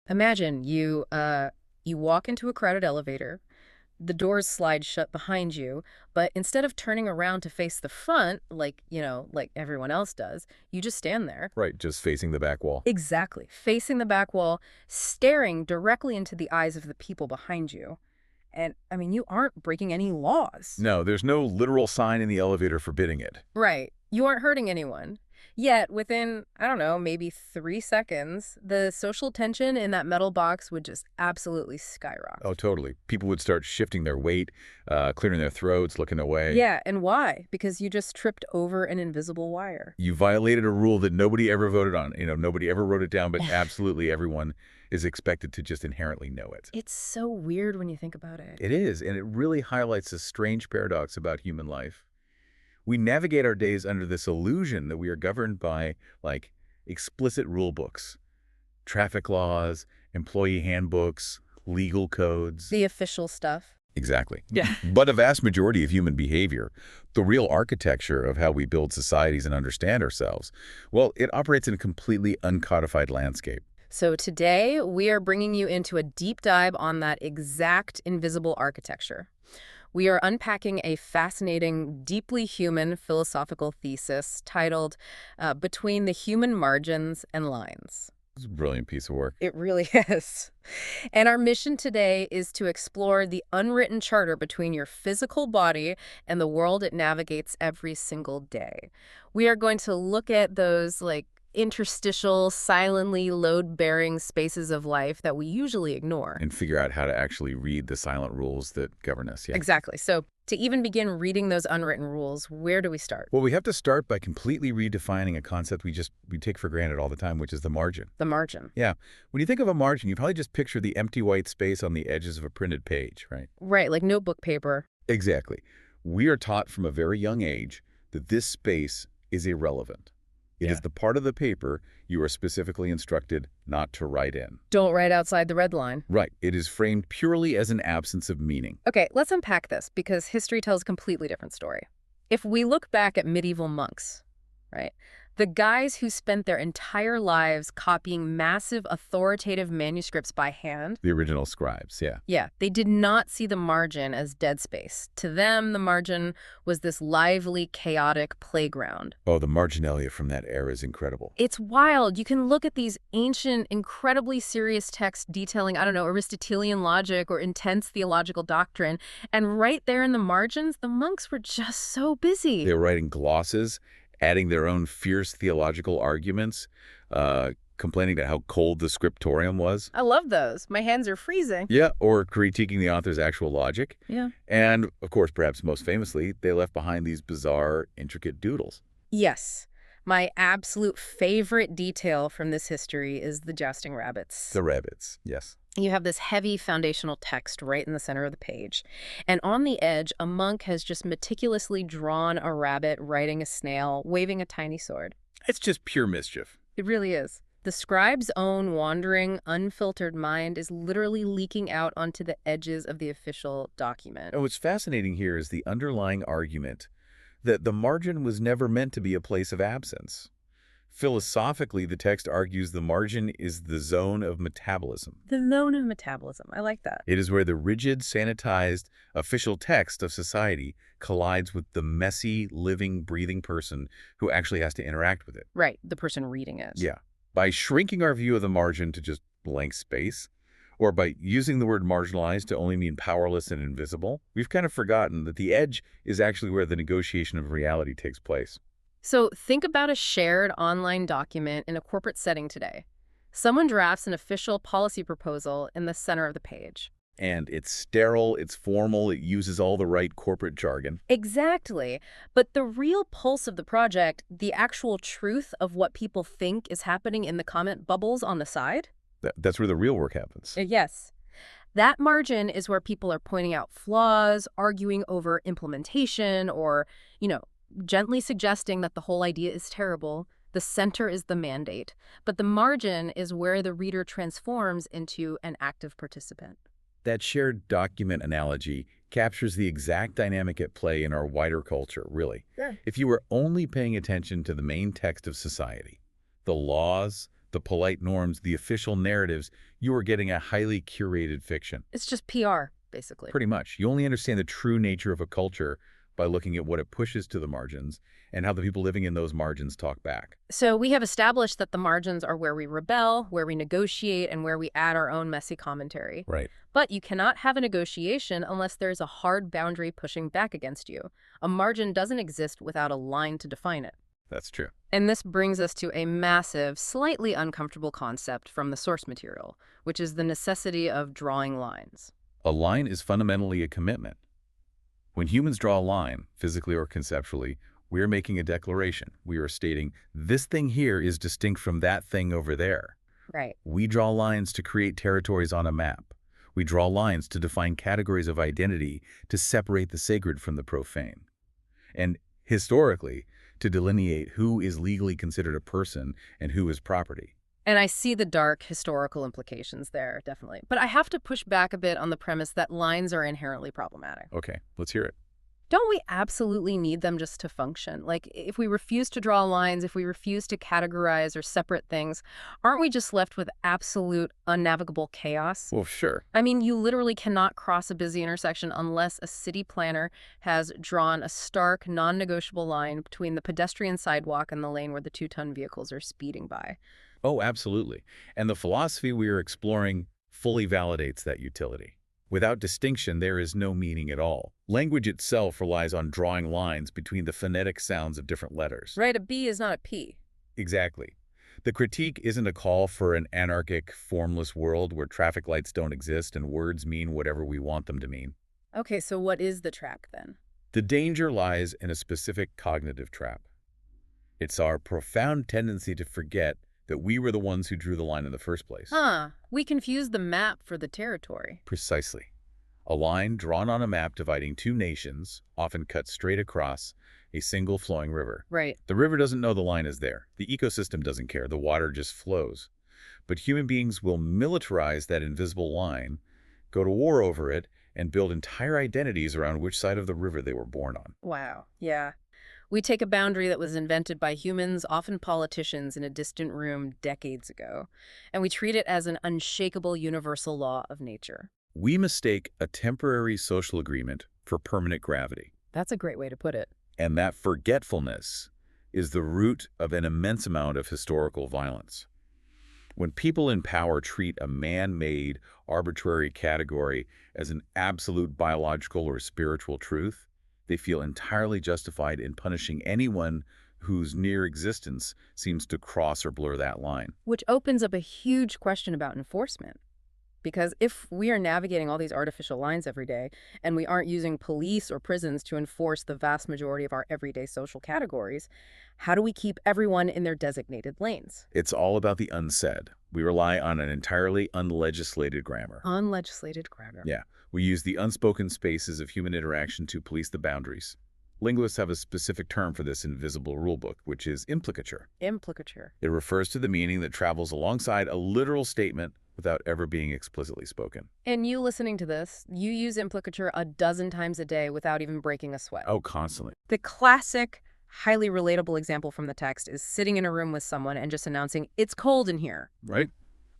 Imagine you walk into a crowded elevator, the doors slide shut behind you, but instead of turning around to face the front like everyone else does, you just stand there. Right, just facing the back wall. Exactly. Facing the back wall, staring directly into the eyes of the people behind you. And I mean, you aren't breaking any laws. No, there's no literal sign in the elevator forbidding it. Right. You aren't hurting anyone. Yet, within, I don't know, maybe 3 seconds, the social tension in that metal box would just absolutely skyrocket. Oh, totally. People would start shifting their weight, clearing their throats, looking away. Yeah, and why? Because you just tripped over an invisible wire. You violated a rule that nobody ever voted on. Nobody ever wrote it down, but absolutely everyone is expected to just inherently know it. It's so weird when you think about it. It is, and it really highlights a strange paradox about human life. We navigate our days under this illusion that we are governed by, like, explicit rule books, traffic laws, employee handbooks, legal codes. The official stuff. Exactly. Yeah. But a vast majority of human behavior, the real architecture of how we build societies and understand ourselves, well, it operates in a completely uncodified landscape. So today, we are bringing you into a deep dive on that exact invisible architecture. We are unpacking a fascinating, deeply human philosophical thesis titled Between the Human Margins and Lines. It's a brilliant piece of work. It really is. And our mission today is to explore the unwritten charter between your physical body and the world it navigates every single day. We are going to look at those, interstitial, silently load-bearing spaces of life that we usually ignore. And figure out how to actually read the silent rules that govern us. Yeah. Exactly. So to even begin reading those unwritten rules, where do we start? Well, we have to start by completely redefining a concept we take for granted all the time, which is the margin. The margin. Yeah. When you think of a margin, you probably just picture the empty white space on the edges of a printed page, right? Right, like notebook paper. Exactly. We are taught from a very young age that this space is irrelevant. It is the part of the paper you are specifically instructed not to write in. Don't write outside the red line. Right. It is framed purely as an absence of meaning. Okay, let's unpack this because history tells a completely different story. If we look back at medieval monks, right, the guys who spent their entire lives copying massive authoritative manuscripts by hand. The original scribes, yeah. Yeah, they did not see the margin as dead space. To them, the margin was this lively, chaotic playground. Oh, the marginalia from that era is incredible. It's wild. You can look at these ancient, incredibly serious texts detailing, I don't know, Aristotelian logic or intense theological doctrine, and right there in the margins, the monks were just so busy. They were writing glosses, adding their own fierce theological arguments, complaining about how cold the scriptorium was. I love those. My hands are freezing. Yeah, or critiquing the author's actual logic. Yeah. And, of course, perhaps most famously, they left behind these bizarre, intricate doodles. Yes. My absolute favorite detail from this history is the jousting rabbits. The rabbits, yes. You have this heavy foundational text right in the center of the page. And on the edge, a monk has just meticulously drawn a rabbit riding a snail, waving a tiny sword. It's just pure mischief. It really is. The scribe's own wandering, unfiltered mind is literally leaking out onto the edges of the official document. And what's fascinating here is the underlying argument that the margin was never meant to be a place of absence. Philosophically, the text argues the margin is the zone of metabolism. The zone of metabolism. I like that. It is where the rigid, sanitized, official text of society collides with the messy, living, breathing person who actually has to interact with it. Right, the person reading it. Yeah. By shrinking our view of the margin to just blank space, or by using the word marginalized to only mean powerless and invisible, we've kind of forgotten that the edge is actually where the negotiation of reality takes place. So think about a shared online document in a corporate setting today. Someone drafts an official policy proposal in the center of the page. And it's sterile, it's formal, it uses all the right corporate jargon. Exactly. But the real pulse of the project, the actual truth of what people think is happening in the comment bubbles on the side? That's where the real work happens. Yes. That margin is where people are pointing out flaws, arguing over implementation, or, gently suggesting that the whole idea is terrible. The center is the mandate, but the margin is where the reader transforms into an active participant. That shared document analogy captures the exact dynamic at play in our wider culture, really. Sure. If you were only paying attention to the main text of society, the laws, the polite norms, the official narratives, you are getting a highly curated fiction. It's just PR, basically. Pretty much. You only understand the true nature of a culture by looking at what it pushes to the margins and how the people living in those margins talk back. So we have established that the margins are where we rebel, where we negotiate, and where we add our own messy commentary. Right. But you cannot have a negotiation unless there's a hard boundary pushing back against you. A margin doesn't exist without a line to define it. That's true. And this brings us to a massive, slightly uncomfortable concept from the source material, which is the necessity of drawing lines. A line is fundamentally a commitment. When humans draw a line, physically or conceptually, we are making a declaration. We are stating, this thing here is distinct from that thing over there. Right. We draw lines to create territories on a map. We draw lines to define categories of identity to separate the sacred from the profane. And historically, to delineate who is legally considered a person and who is property. And I see the dark historical implications there, definitely. But I have to push back a bit on the premise that lines are inherently problematic. Okay, let's hear it. Don't we absolutely need them just to function? Like, if we refuse to draw lines, if we refuse to categorize or separate things, aren't we just left with absolute unnavigable chaos? Well, sure. I mean, you literally cannot cross a busy intersection unless a city planner has drawn a stark, non-negotiable line between the pedestrian sidewalk and the lane where the two-ton vehicles are speeding by. Oh, absolutely. And the philosophy we are exploring fully validates that utility. Without distinction, there is no meaning at all. Language itself relies on drawing lines between the phonetic sounds of different letters. Right, a B is not a P. Exactly. The critique isn't a call for an anarchic, formless world where traffic lights don't exist and words mean whatever we want them to mean. Okay, so what is the trap then? The danger lies in a specific cognitive trap. It's our profound tendency to forget that we were the ones who drew the line in the first place. We confused the map for the territory. Precisely. A line drawn on a map dividing two nations, often cut straight across a single flowing river. Right. The river doesn't know the line is there. The ecosystem doesn't care. The water just flows. But human beings will militarize that invisible line, go to war over it, and build entire identities around which side of the river they were born on. Wow. Yeah. We take a boundary that was invented by humans, often politicians, in a distant room decades ago, and we treat it as an unshakable universal law of nature. We mistake a temporary social agreement for permanent gravity. That's a great way to put it. And that forgetfulness is the root of an immense amount of historical violence. When people in power treat a man-made, arbitrary category as an absolute biological or spiritual truth, they feel entirely justified in punishing anyone whose near existence seems to cross or blur that line. Which opens up a huge question about enforcement. Because if we are navigating all these artificial lines every day, and we aren't using police or prisons to enforce the vast majority of our everyday social categories, how do we keep everyone in their designated lanes? It's all about the unsaid. We rely on an entirely unlegislated grammar. Unlegislated grammar. Yeah, we use the unspoken spaces of human interaction to police the boundaries. Linguists have a specific term for this invisible rulebook, which is implicature. Implicature. It refers to the meaning that travels alongside a literal statement without ever being explicitly spoken. And you listening to this, you use implicature a dozen times a day without even breaking a sweat. Oh, constantly. The classic, highly relatable example from the text is sitting in a room with someone and just announcing, "It's cold in here." Right?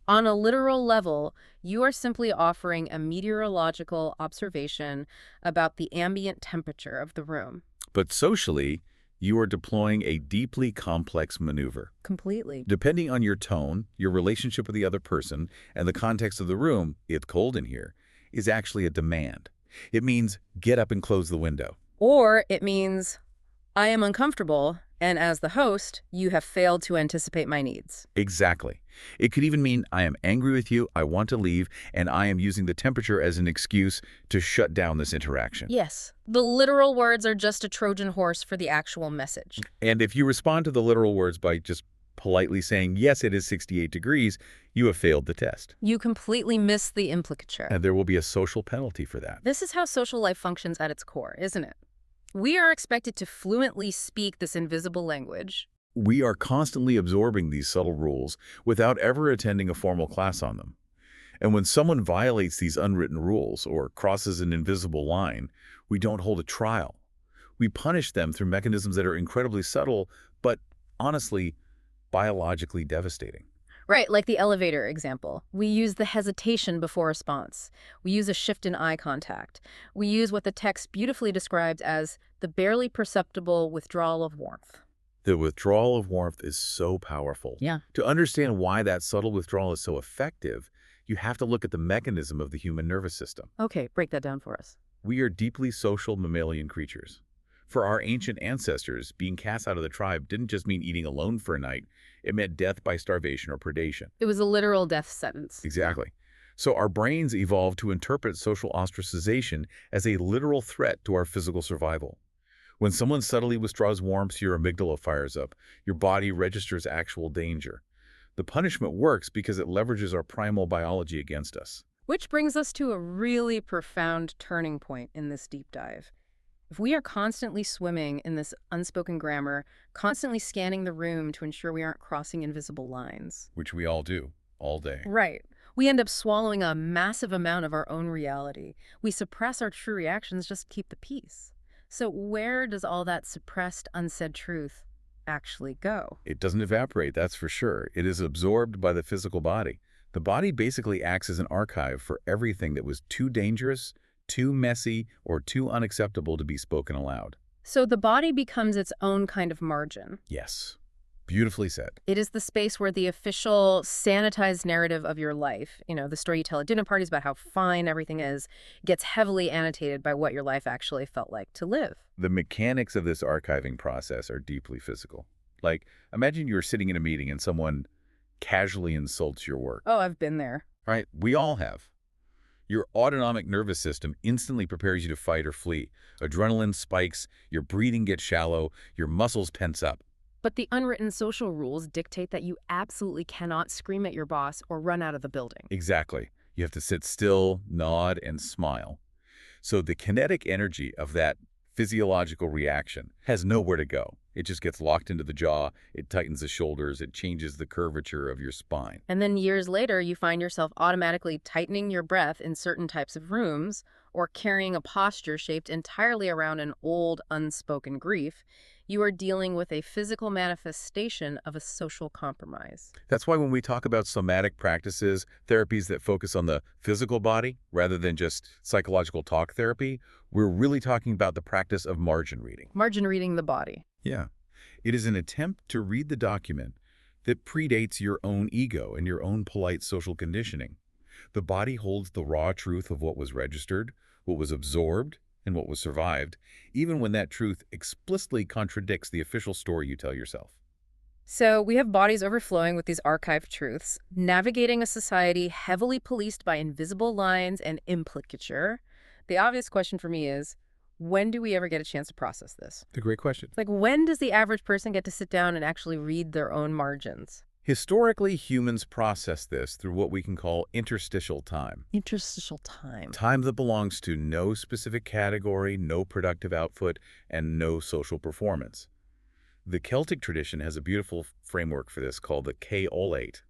On a literal level, you are simply offering a meteorological observation about the ambient temperature of the room. But socially, you are deploying a deeply complex maneuver. Completely. Depending on your tone, your relationship with the other person, and the context of the room, "It's cold in here," is actually a demand. It means, get up and close the window. Or it means, I am uncomfortable, and as the host, you have failed to anticipate my needs. Exactly. It could even mean, I am angry with you, I want to leave, and I am using the temperature as an excuse to shut down this interaction. Yes. The literal words are just a Trojan horse for the actual message. And if you respond to the literal words by just politely saying, yes, it is 68 degrees, you have failed the test. You completely miss the implicature. And there will be a social penalty for that. This is how social life functions at its core, isn't it? We are expected to fluently speak this invisible language. We are constantly absorbing these subtle rules without ever attending a formal class on them. And when someone violates these unwritten rules or crosses an invisible line, we don't hold a trial. We punish them through mechanisms that are incredibly subtle, but honestly, biologically devastating. Right, like the elevator example. We use the hesitation before response. We use a shift in eye contact. We use what the text beautifully described as the barely perceptible withdrawal of warmth. The withdrawal of warmth is so powerful. Yeah. To understand why that subtle withdrawal is so effective, you have to look at the mechanism of the human nervous system. Okay, break that down for us. We are deeply social mammalian creatures. For our ancient ancestors, being cast out of the tribe didn't just mean eating alone for a night. It meant death by starvation or predation. It was a literal death sentence. Exactly. So our brains evolved to interpret social ostracization as a literal threat to our physical survival. When someone subtly withdraws warmth, your amygdala fires up. Your body registers actual danger. The punishment works because it leverages our primal biology against us. Which brings us to a really profound turning point in this deep dive. If we are constantly swimming in this unspoken grammar, constantly scanning the room to ensure we aren't crossing invisible lines. Which we all do, all day. Right. We end up swallowing a massive amount of our own reality. We suppress our true reactions just to keep the peace. So where does all that suppressed, unsaid truth actually go? It doesn't evaporate, that's for sure. It is absorbed by the physical body. The body basically acts as an archive for everything that was too dangerous, too messy, or too unacceptable to be spoken aloud. So the body becomes its own kind of margin. Yes. Beautifully said. It is the space where the official sanitized narrative of your life, the story you tell at dinner parties about how fine everything is, gets heavily annotated by what your life actually felt like to live. The mechanics of this archiving process are deeply physical. Like, imagine you're sitting in a meeting and someone casually insults your work. Oh, I've been there. Right? We all have. Your autonomic nervous system instantly prepares you to fight or flee. Adrenaline spikes, your breathing gets shallow, your muscles tense up. But the unwritten social rules dictate that you absolutely cannot scream at your boss or run out of the building. Exactly. You have to sit still, nod, and smile. So the kinetic energy of that physiological reaction has nowhere to go. It just gets locked into the jaw, it tightens the shoulders, it changes the curvature of your spine. And then years later, you find yourself automatically tightening your breath in certain types of rooms or carrying a posture shaped entirely around an old, unspoken grief. You are dealing with a physical manifestation of a social compromise. That's why when we talk about somatic practices, therapies that focus on the physical body rather than just psychological talk therapy, we're really talking about the practice of margin reading. Margin reading the body. Yeah. It is an attempt to read the document that predates your own ego and your own polite social conditioning. The body holds the raw truth of what was registered, what was absorbed, and what was survived, even when that truth explicitly contradicts the official story you tell yourself. So we have bodies overflowing with these archived truths, navigating a society heavily policed by invisible lines and implicature. The obvious question for me is, when do we ever get a chance to process this? It's a great question. Like, when does the average person get to sit down and actually read their own margins? Historically, humans process this through what we can call interstitial time. Interstitial time. Time that belongs to no specific category, no productive output, and no social performance. The Celtic tradition has a beautiful framework for this called the K-olate,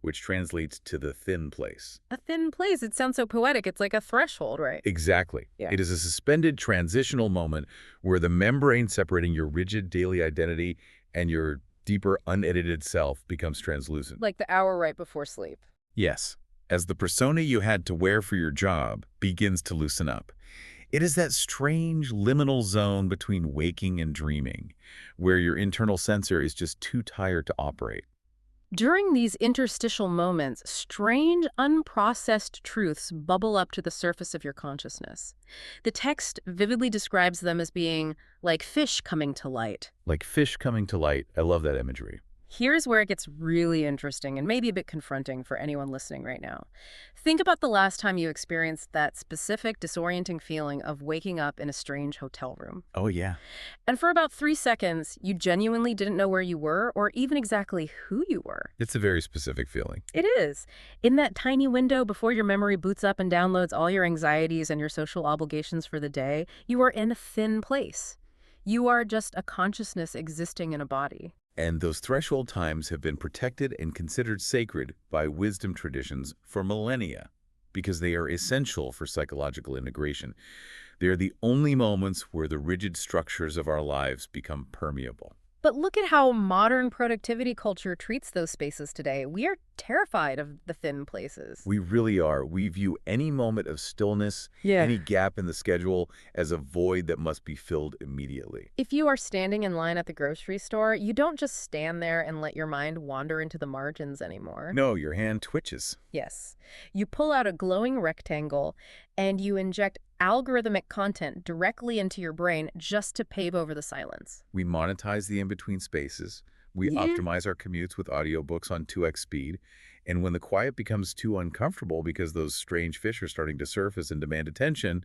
which translates to the thin place. A thin place. It sounds so poetic. It's like a threshold, right? Exactly. Yeah. It is a suspended transitional moment where the membrane separating your rigid daily identity and your deeper, unedited self becomes translucent. Like the hour right before sleep. Yes, as the persona you had to wear for your job begins to loosen up. It is that strange liminal zone between waking and dreaming, where your internal sensor is just too tired to operate. During these interstitial moments, strange, unprocessed truths bubble up to the surface of your consciousness. The text vividly describes them as being like fish coming to light. Like fish coming to light. I love that imagery. Here's where it gets really interesting and maybe a bit confronting for anyone listening right now. Think about the last time you experienced that specific disorienting feeling of waking up in a strange hotel room. Oh, yeah. And for about 3 seconds, you genuinely didn't know where you were or even exactly who you were. It's a very specific feeling. It is. In that tiny window before your memory boots up and downloads all your anxieties and your social obligations for the day, you are in a thin place. You are just a consciousness existing in a body. And those threshold times have been protected and considered sacred by wisdom traditions for millennia because they are essential for psychological integration. They are the only moments where the rigid structures of our lives become permeable. But look at how modern productivity culture treats those spaces today. We are terrified of the thin places. We really are. We view any moment of stillness, Yeah. any gap in the schedule, as a void that must be filled immediately. If you are standing in line at the grocery store, you don't just stand there and let your mind wander into the margins anymore. No, your hand twitches. Yes. You pull out a glowing rectangle and you inject algorithmic content directly into your brain just to pave over the silence. We monetize the in-between spaces. We Yeah. optimize our commutes with audiobooks on 2x speed. And when the quiet becomes too uncomfortable because those strange fish are starting to surface and demand attention,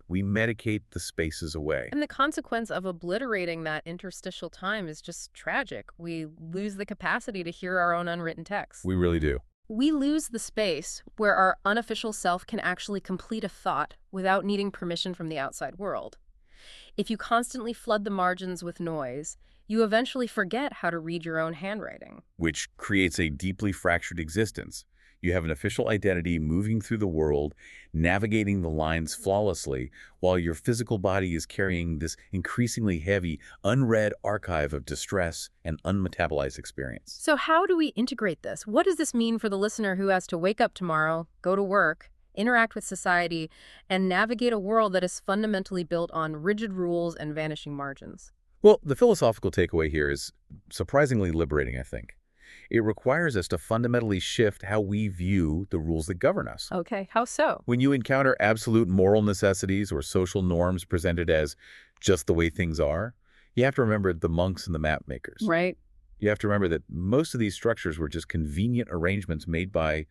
we medicate the spaces away. And the consequence of obliterating that interstitial time is just tragic. We lose the capacity to hear our own unwritten text. We really do. We lose the space where our unofficial self can actually complete a thought without needing permission from the outside world. If you constantly flood the margins with noise, you eventually forget how to read your own handwriting. Which creates a deeply fractured existence. You have an official identity moving through the world, navigating the lines flawlessly, while your physical body is carrying this increasingly heavy, unread archive of distress and unmetabolized experience. So how do we integrate this? What does this mean for the listener who has to wake up tomorrow, go to work, interact with society, and navigate a world that is fundamentally built on rigid rules and vanishing margins? Well, the philosophical takeaway here is surprisingly liberating, I think. It requires us to fundamentally shift how we view the rules that govern us. Okay, how so? When you encounter absolute moral necessities or social norms presented as just the way things are, you have to remember the monks and the map makers. Right. You have to remember that most of these structures were just convenient arrangements made by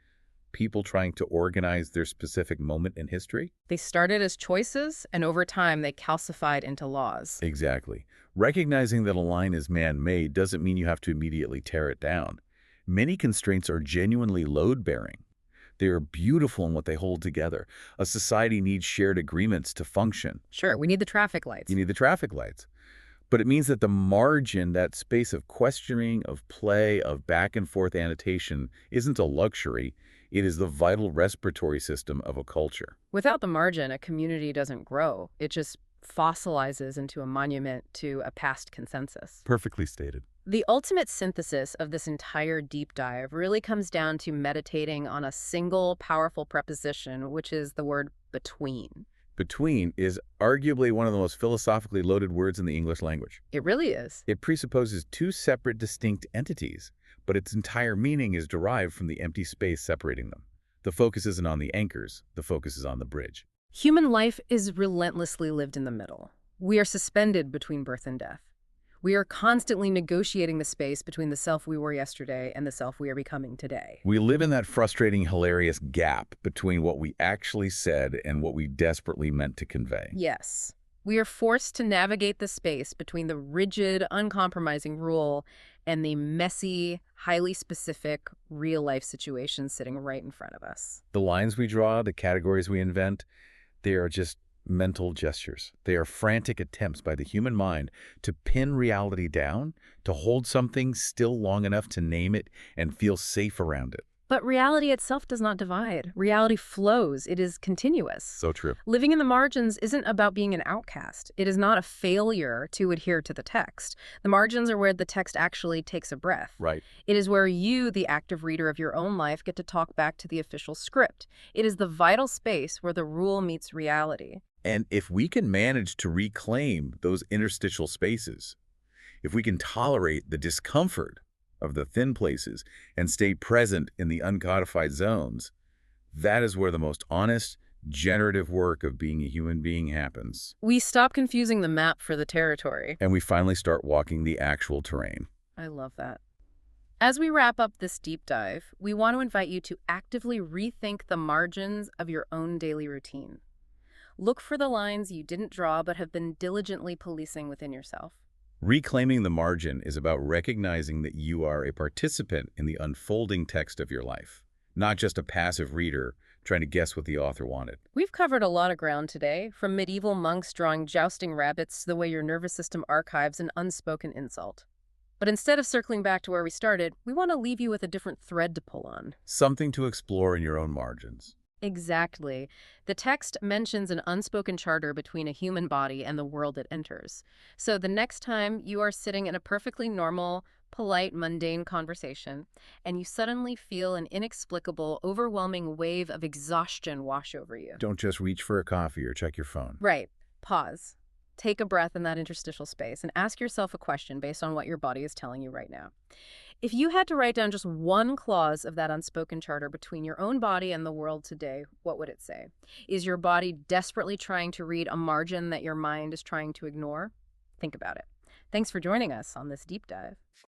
people trying to organize their specific moment in history. They started as choices, and over time they calcified into laws. Exactly. Recognizing that a line is man-made doesn't mean you have to immediately tear it down. Many constraints are genuinely load-bearing. They are beautiful in what they hold together. A society needs shared agreements to function. Sure, we need the traffic lights. You need the traffic lights. But it means that the margin, that space of questioning, of play, of back and forth annotation, isn't a luxury. It is the vital respiratory system of a culture. Without the margin, a community doesn't grow. It just fossilizes into a monument to a past consensus. Perfectly stated. The ultimate synthesis of this entire deep dive really comes down to meditating on a single powerful preposition, which is the word between. Between is arguably one of the most philosophically loaded words in the English language. It really is. It presupposes two separate, distinct entities, but its entire meaning is derived from the empty space separating them. The focus isn't on the anchors, the focus is on the bridge. Human life is relentlessly lived in the middle. We are suspended between birth and death. We are constantly negotiating the space between the self we were yesterday and the self we are becoming today. We live in that frustrating, hilarious gap between what we actually said and what we desperately meant to convey. Yes. We are forced to navigate the space between the rigid, uncompromising rule and the messy, highly specific, real-life situation sitting right in front of us. The lines we draw, the categories we invent, they are just mental gestures. They are frantic attempts by the human mind to pin reality down, to hold something still long enough to name it and feel safe around it. But reality itself does not divide. Reality flows. It is continuous. So true. Living in the margins isn't about being an outcast. It is not a failure to adhere to the text. The margins are where the text actually takes a breath. Right. It is where you, the active reader of your own life, get to talk back to the official script. It is the vital space where the rule meets reality. And if we can manage to reclaim those interstitial spaces, if we can tolerate the discomfort of the thin places and stay present in the uncodified zones, that is where the most honest, generative work of being a human being happens. We stop confusing the map for the territory. And we finally start walking the actual terrain. I love that. As we wrap up this deep dive, we want to invite you to actively rethink the margins of your own daily routine. Look for the lines you didn't draw but have been diligently policing within yourself. Reclaiming the margin is about recognizing that you are a participant in the unfolding text of your life, not just a passive reader trying to guess what the author wanted. We've covered a lot of ground today, from medieval monks drawing jousting rabbits to the way your nervous system archives an unspoken insult. But instead of circling back to where we started, we want to leave you with a different thread to pull on. Something to explore in your own margins. Exactly. The text mentions an unspoken charter between a human body and the world it enters. So the next time you are sitting in a perfectly normal, polite, mundane conversation, and you suddenly feel an inexplicable, overwhelming wave of exhaustion wash over you. Don't just reach for a coffee or check your phone. Right. Pause. Take a breath in that interstitial space and ask yourself a question based on what your body is telling you right now. If you had to write down just one clause of that unspoken charter between your own body and the world today, what would it say? Is your body desperately trying to read a margin that your mind is trying to ignore? Think about it. Thanks for joining us on this deep dive.